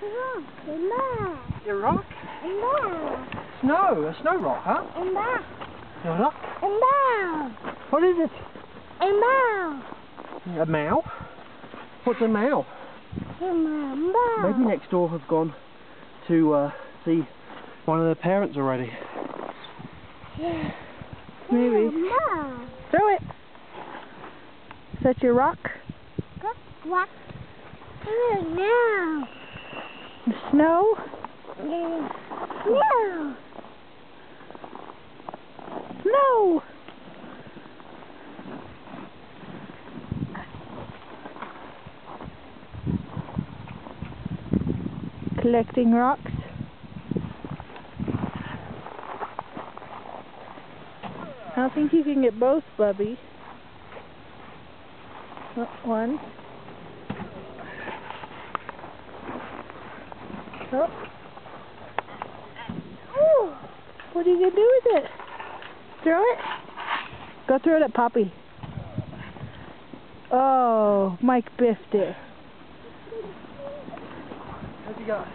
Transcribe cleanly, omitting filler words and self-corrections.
rock. And that. A rock? And that. Snow. A snow rock, huh? And that. A rock? And that. What is it? And that. A mouse? What's a mouse? And Maybe next door have gone to see one of their parents already. Yeah. Maybe. Throw it. Is that your rock? What? No. The snow? No. No. Collecting rocks. I don't think you can get both, Bubby. Oh, one. Oh. Ooh. What are you going to do with it? Throw it? Go throw it at Poppy. Oh, Mike biffed it. How's he got?